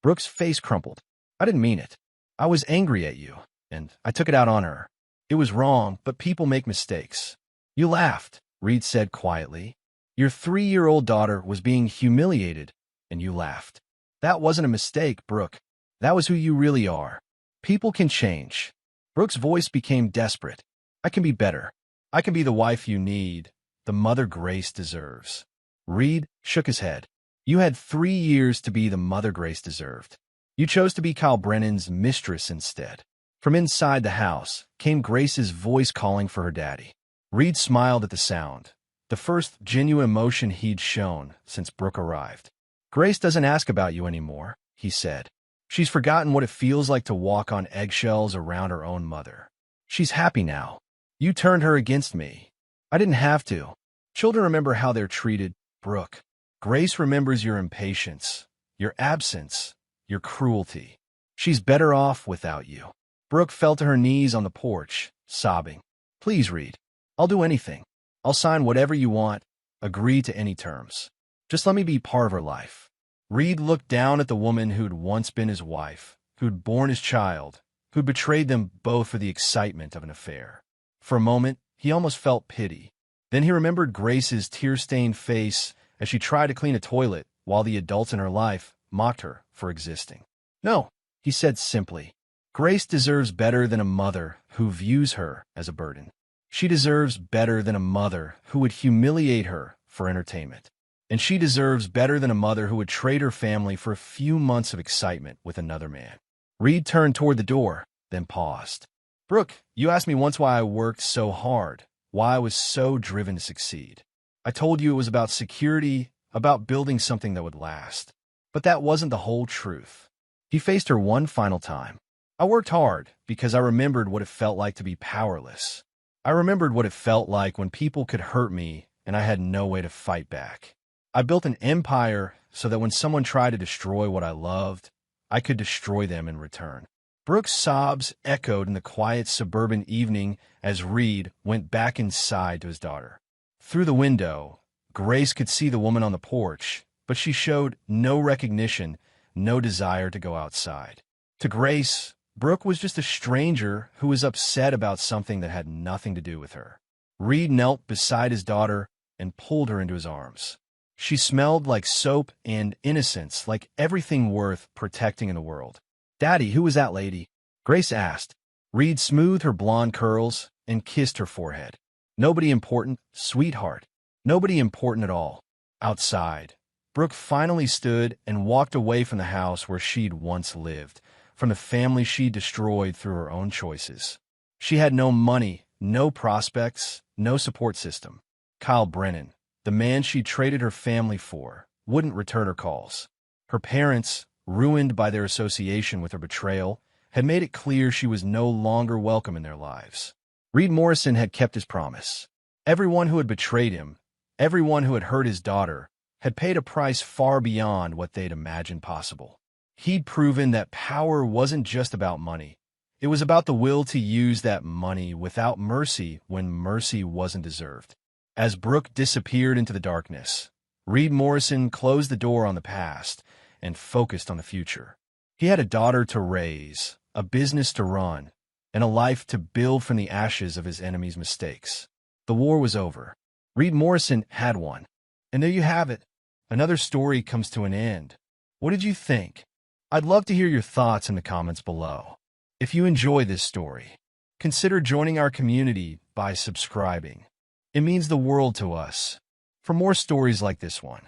Brooke's face crumpled. "I didn't mean it. I was angry at you, and I took it out on her. It was wrong, but people make mistakes." "You laughed," Reed said quietly. "Your 3-year-old daughter was being humiliated, and you laughed. That wasn't a mistake, Brooke. That was who you really are. People can change." Brooke's voice became desperate. "I can be better. I can be the wife you need, the mother Grace deserves." Reed shook his head. "You had 3 years to be the mother Grace deserved. You chose to be Kyle Brennan's mistress instead." From inside the house came Grace's voice calling for her daddy. Reed smiled at the sound, the first genuine emotion he'd shown since Brooke arrived. "Grace doesn't ask about you anymore," he said. "She's forgotten what it feels like to walk on eggshells around her own mother. She's happy now. You turned her against me. I didn't have to. Children remember how they're treated, Brooke. Grace remembers your impatience, your absence, your cruelty. She's better off without you." Brooke fell to her knees on the porch, sobbing. "Please, Reed. I'll do anything. I'll sign whatever you want, agree to any terms. Just let me be part of her life." Reed looked down at the woman who'd once been his wife, who'd borne his child, who'd betrayed them both for the excitement of an affair. For a moment, he almost felt pity. Then he remembered Grace's tear-stained face as she tried to clean a toilet while the adults in her life mocked her for existing. "No," he said simply. "Grace deserves better than a mother who views her as a burden. She deserves better than a mother who would humiliate her for entertainment. And she deserves better than a mother who would trade her family for a few months of excitement with another man." Reed turned toward the door, then paused. "Brooke, you asked me once why I worked so hard, why I was so driven to succeed. I told you it was about security, about building something that would last. But that wasn't the whole truth." He faced her one final time. "I worked hard because I remembered what it felt like to be powerless. I remembered what it felt like when people could hurt me and I had no way to fight back. I built an empire so that when someone tried to destroy what I loved, I could destroy them in return." Brooke's sobs echoed in the quiet suburban evening as Reed went back inside to his daughter. Through the window, Grace could see the woman on the porch, but she showed no recognition, no desire to go outside. To Grace, Brooke was just a stranger who was upset about something that had nothing to do with her. Reed knelt beside his daughter and pulled her into his arms. She smelled like soap and innocence, like everything worth protecting in the world. "Daddy, who was that lady?" Grace asked. Reed smoothed her blonde curls and kissed her forehead. "Nobody important, sweetheart. Nobody important at all." Outside, Brooke finally stood and walked away from the house where she'd once lived, from the family she'd destroyed through her own choices. She had no money, no prospects, no support system. Kyle Brennan, the man she'd traded her family for, wouldn't return her calls. Her parents, ruined by their association with her betrayal, had made it clear she was no longer welcome in their lives. Reed Morrison had kept his promise. Everyone who had betrayed him, everyone who had hurt his daughter, had paid a price far beyond what they'd imagined possible. He'd proven that power wasn't just about money. It was about the will to use that money without mercy when mercy wasn't deserved. As Brooke disappeared into the darkness, Reed Morrison closed the door on the past and focused on the future. He had a daughter to raise, a business to run, and a life to build from the ashes of his enemy's mistakes. The war was over. Reed Morrison had won. And there you have it. Another story comes to an end, What did you think? I'd love to hear your thoughts in the comments below. If you enjoy this story, consider joining our community by subscribing. It means the world to us. For more stories like this one,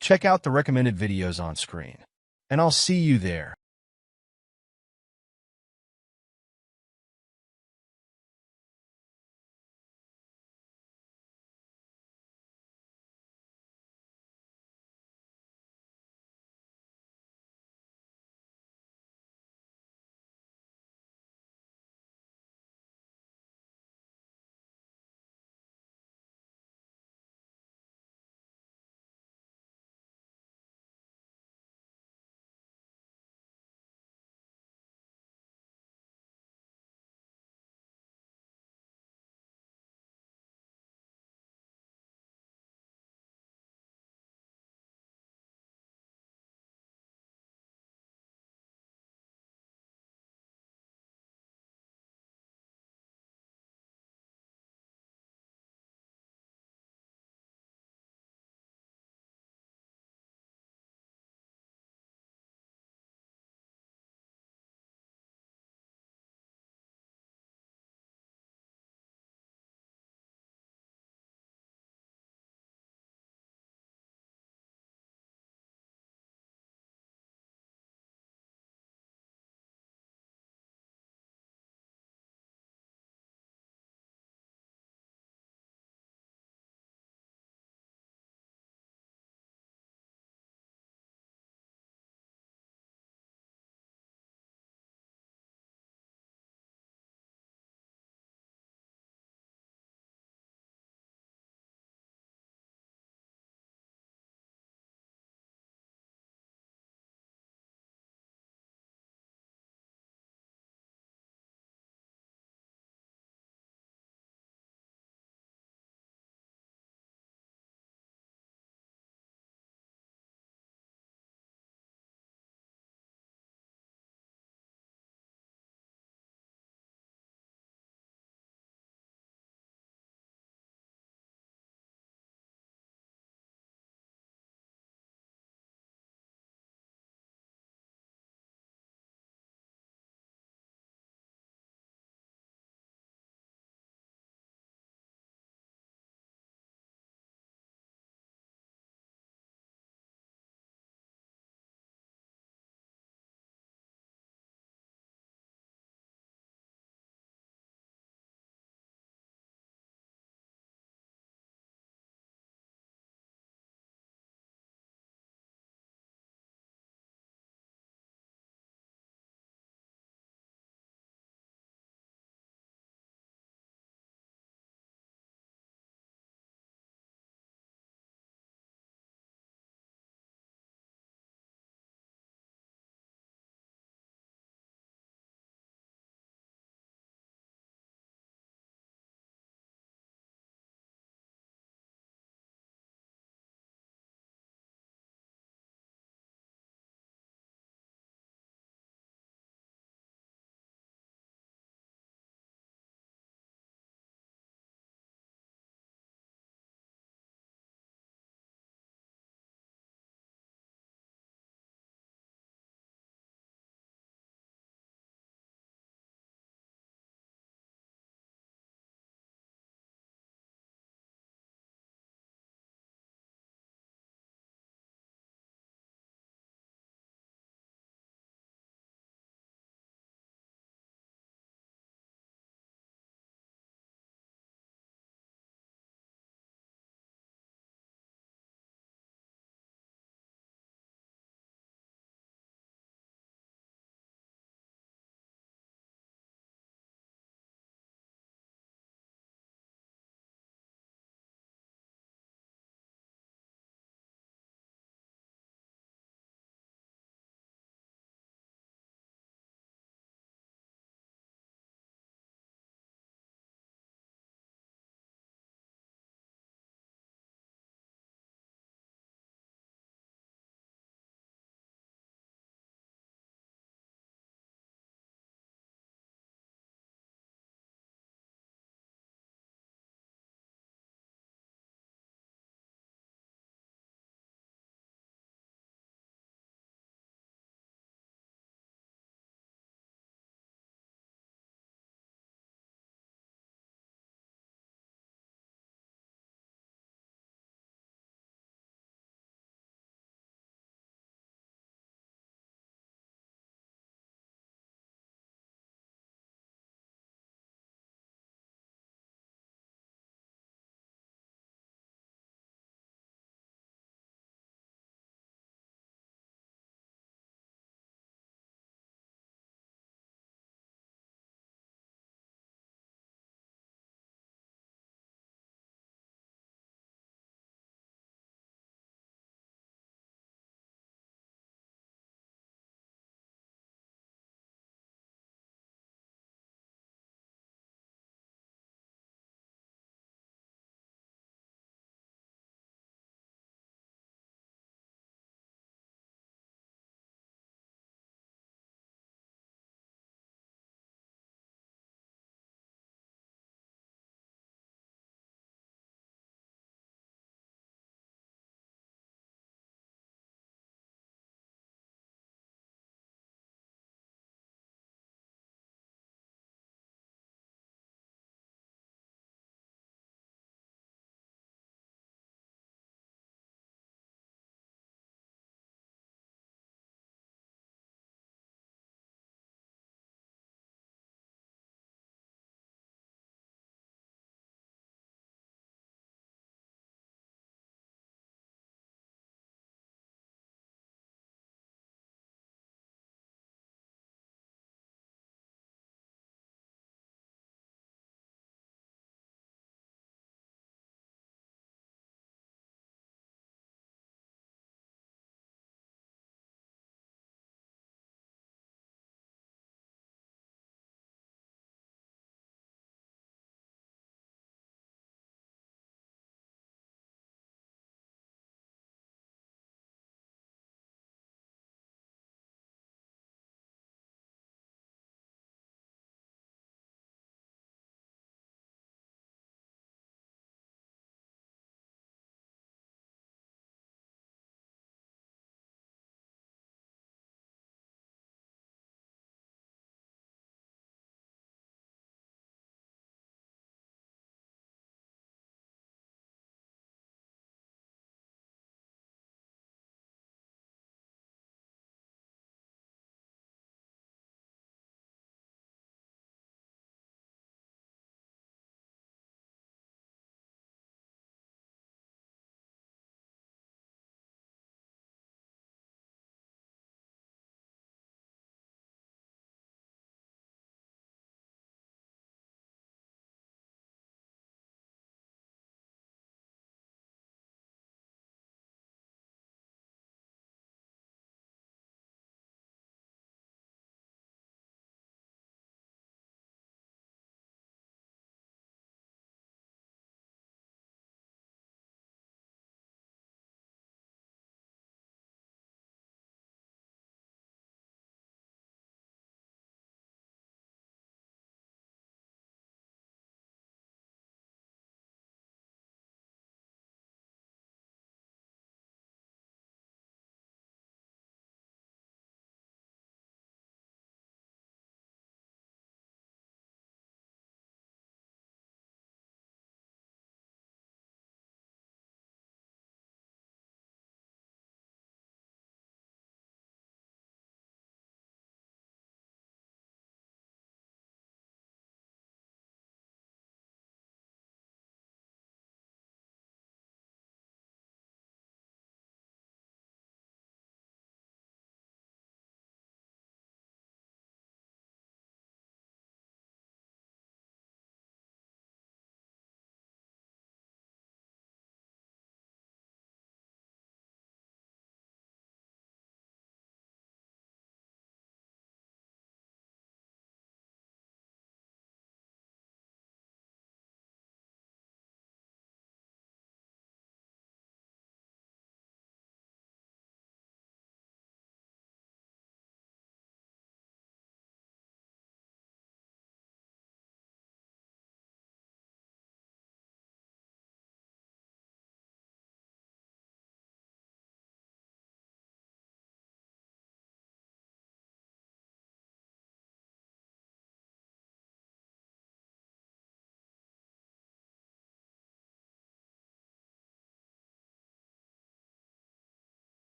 check out the recommended videos on screen. And I'll see you there.